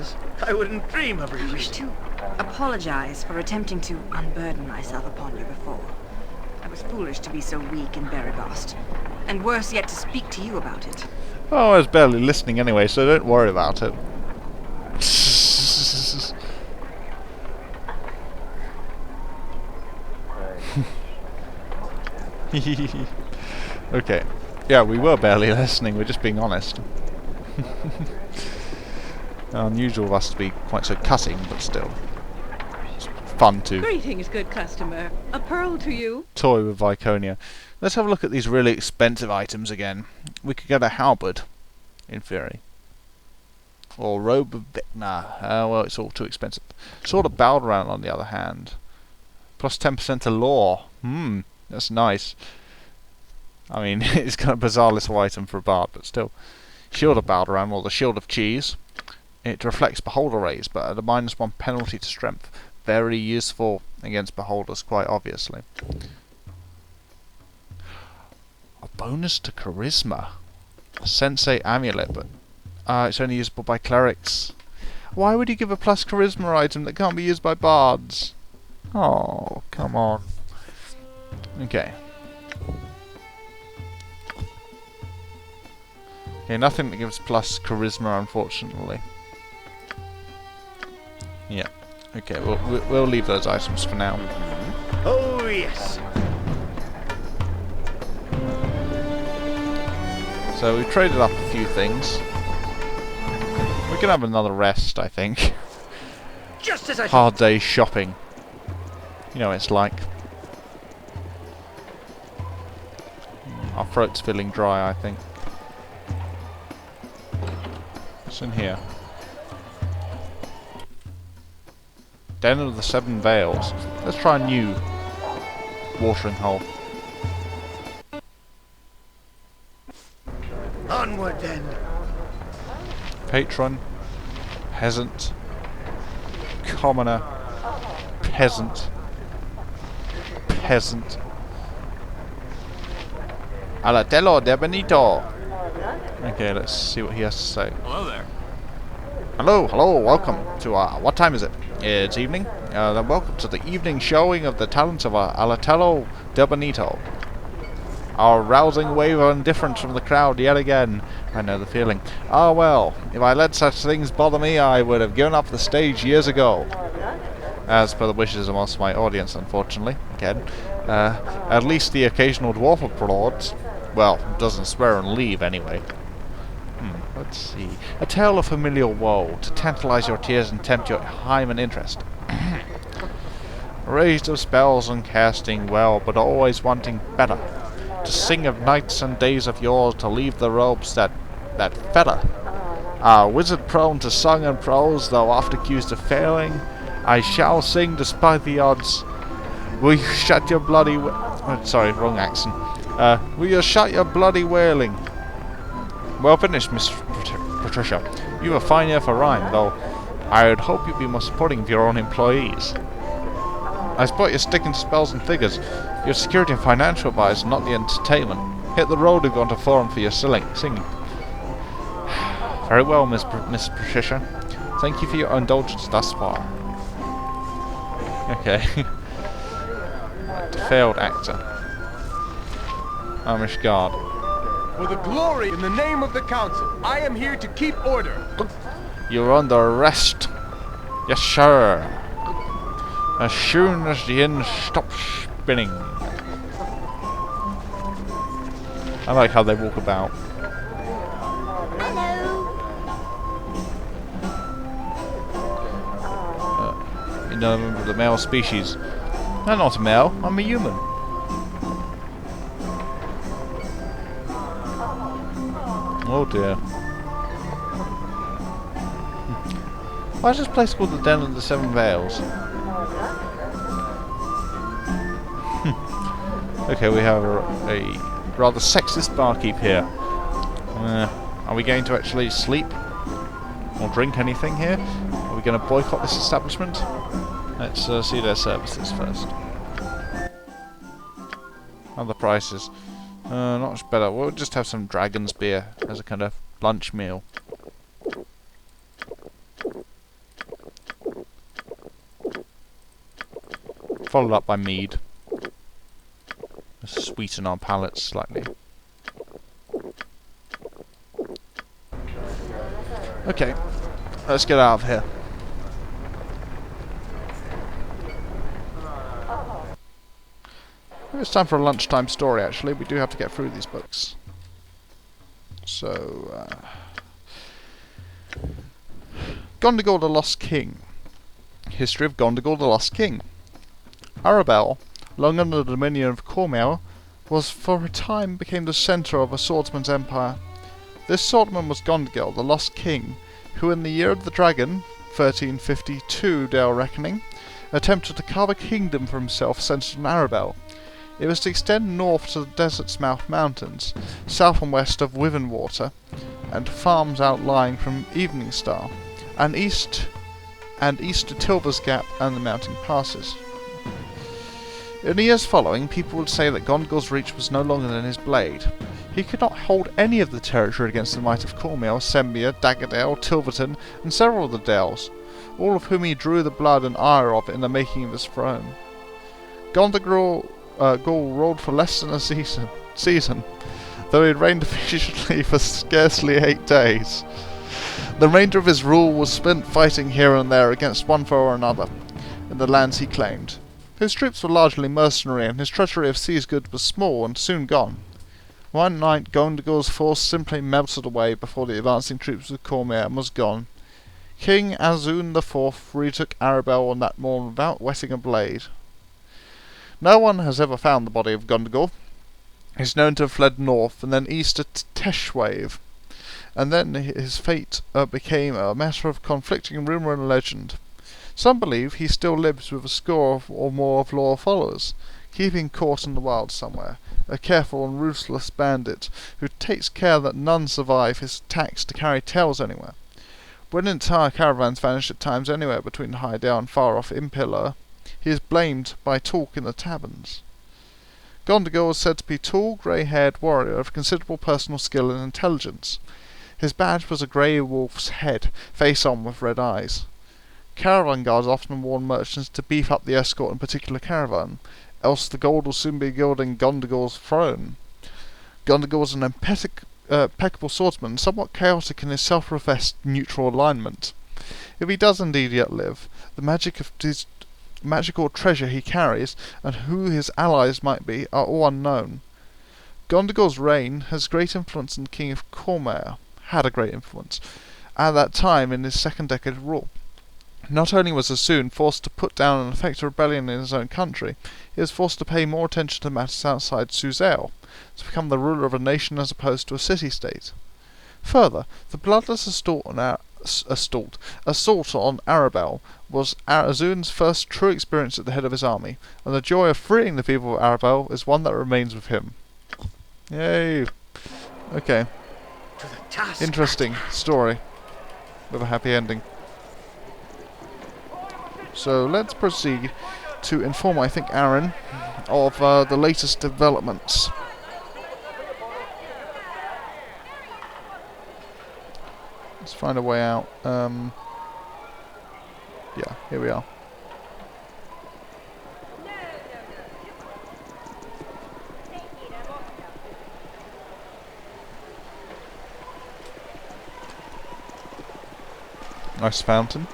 is. I wouldn't dream of I wish refusing. to apologize for attempting to unburden myself upon you before. I was foolish to be so weak and berry-bossed. And worse yet, to speak to you about it. Oh, I was barely listening anyway, so don't worry about it. Okay. Yeah, we were barely listening, we're just being honest. Unusual of us to be quite so cutting, but still. It's fun to Greetings, good customer. A pearl to you. toy with Viconia. Let's have a look at these really expensive items again. We could get a halberd, in theory. Or robe of... well, it's all too expensive. Sword of Baldur, on the other hand. Plus 10% to law. That's nice. I mean, it's kind of a bizarre little item for a bard, but still. Shield of Baldur, or the Shield of Cheese. It reflects beholder rays, but at a -1 penalty to strength. Very useful against beholders, quite obviously. A bonus to charisma. A sensei amulet, but it's only usable by clerics. Why would you give a plus charisma item that can't be used by bards? Oh, come on. Okay. Okay, nothing that gives plus charisma, unfortunately. Yeah. Okay, we'll leave those items for now. Oh, yes. So we've traded up a few things. We can have another rest, I think. Just as I Hard day shopping. You know what it's like. Our throat's feeling dry, I think. What's in here? Den of the Seven Veils. Let's try a new watering hole. Onward, then. Patron, peasant, commoner, peasant, peasant. Alatello de Benito. Okay, let's see what he has to say. Hello there. Hello, welcome to what time is it? It's evening. Then welcome to the evening showing of the talents of Alatello de Benito. Our rousing wave of indifference from the crowd yet again. I know the feeling. Ah well, if I let such things bother me, I would have given up the stage years ago. As per the wishes of most of my audience, unfortunately. Again. At least the occasional dwarf applauds. Well, doesn't swear and leave anyway. Let's see. A tale of familial woe, to tantalize your tears and tempt your hymen interest. Raised of spells and casting well, but always wanting better. To sing of nights and days of yore, to leave the robes that fetter. Wizard prone to song and prose, though oft accused of failing, I shall sing despite the odds. Will you shut your bloody... sorry, wrong accent. Will you shut your bloody wailing? Well finished, Miss Patricia. You've a fine ear for rhyme, though I would hope you'd be more supporting of your own employees. I spot you're sticking to spells and figures. Your security and financial advisor, not the entertainment. Hit the road and go to forum for your singing. Very well, Miss Patricia. Thank you for your indulgence thus far. Okay. Right, failed actor. Amish guard. For the glory in the name of the council, I am here to keep order. You're under arrest. Yes, sir. As soon as the inn stops spinning. I like how they walk about. You know, the male species. I'm not a male, I'm a human. Oh dear. Why is this place called the Den of the Seven Veils? Okay, we have a rather sexist barkeep here. Are we going to actually sleep? Or drink anything here? Are we going to boycott this establishment? Let's see their services first. Other prices. Not much better. We'll just have some dragon's beer as a kind of lunch meal. followed up by mead. Sweeten our palates slightly. Okay, let's get out of here. It's time for a lunchtime story, actually. We do have to get through these books. So, Gondegor the Lost King. History of Gondegor the Lost King. Arabelle, long under the dominion of Cormail, was for a time became the centre of a swordsman's empire. This swordsman was Gondegor the Lost King, who in the year of the dragon, 1352 Dale reckoning, attempted to carve a kingdom for himself centred on Arabelle. It was to extend north to the Desert's Mouth Mountains, south and west of Wivenwater, and farms outlying from Evening Star, and east to Tilber's Gap and the mountain passes. In the years following, people would say that Gondegor's reach was no longer than his blade. He could not hold any of the territory against the might of Cormail, Sembia, Daggerdale, Tilverton, and several of the Dales, all of whom he drew the blood and ire of in the making of his throne. Gondegor ruled for less than a season, though he had reigned efficiently for scarcely 8 days. The remainder of his rule was spent fighting here and there against one foe or another, in the lands he claimed. His troops were largely mercenary, and his treasury of seize goods was small and soon gone. One night Gondegor's force simply melted away before the advancing troops of Cormail and was gone. King Azun IV retook Arabelle on that morn without wetting a blade. No one has ever found the body of Gondegor. He is known to have fled north and then east to Teshwave, and then his fate became a matter of conflicting rumour and legend. Some believe he still lives with a score or more of loyal followers, keeping court in the wild somewhere, a careful and ruthless bandit who takes care that none survive his attacks to carry tales anywhere. When entire caravans vanish at times anywhere between Hydale and far-off Impilla, he is blamed by talk in the taverns. Gondegor was said to be a tall, grey-haired warrior of considerable personal skill and intelligence. His badge was a grey wolf's head, face on with red eyes. Caravan guards often warned merchants to beef up the escort in particular caravan, else the gold will soon be gilding Gondegor's throne. Gondegor was an impeccable swordsman, somewhat chaotic in his self-professed neutral alignment. If he does indeed yet live, the magical treasure he carries, and who his allies might be, are all unknown. Gondegor's reign has great influence on the King of Cormail, had a great influence, at that time in his second decade of rule. Not only was Azun forced to put down an effective rebellion in his own country, he was forced to pay more attention to matters outside Suzail, to become the ruler of a nation as opposed to a city-state. Further, the bloodless assault on Arabelle was Azun's first true experience at the head of his army, and the joy of freeing the people of Arabelle is one that remains with him. Yay! Okay. To the task. Interesting story, with a happy ending. So let's proceed to inform, I think, Aaron of the latest developments. Let's find a way out. Yeah, here we are. Nice fountain.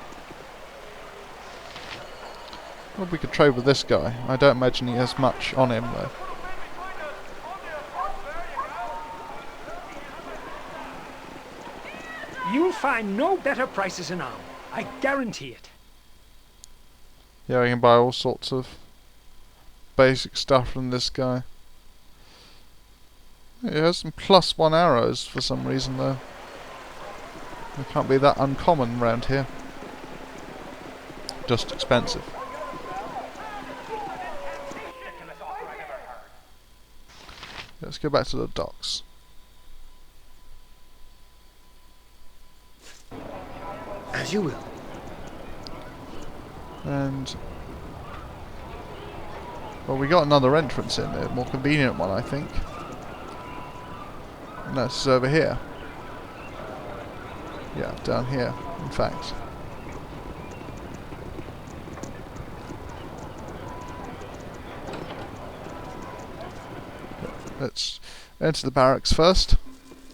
Well, we could trade with this guy. I don't imagine he has much on him, though. You'll find no better prices in Arm. I guarantee it. Yeah, we can buy all sorts of basic stuff from this guy. He has some +1 arrows for some reason, though. They can't be that uncommon around here. Just expensive. Let's go back to the docks. As you will. And well, we got another entrance in there, a more convenient one, I think. And that's over here. Yeah, down here, in fact. let's enter the barracks first.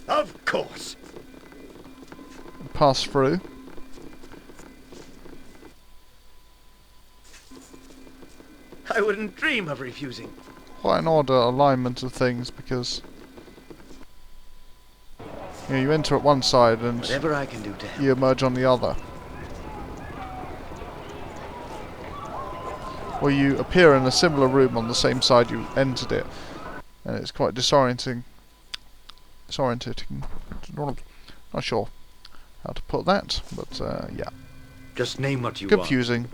Of course. Pass through. I wouldn't dream of refusing. Quite an odd alignment of things because you enter at one side and Whatever I can do to help. you emerge on the other. Or you appear in a similar room on the same side you entered it, and it's quite disorienting. Not sure how to put that, but yeah. Just name what you want. Confusing.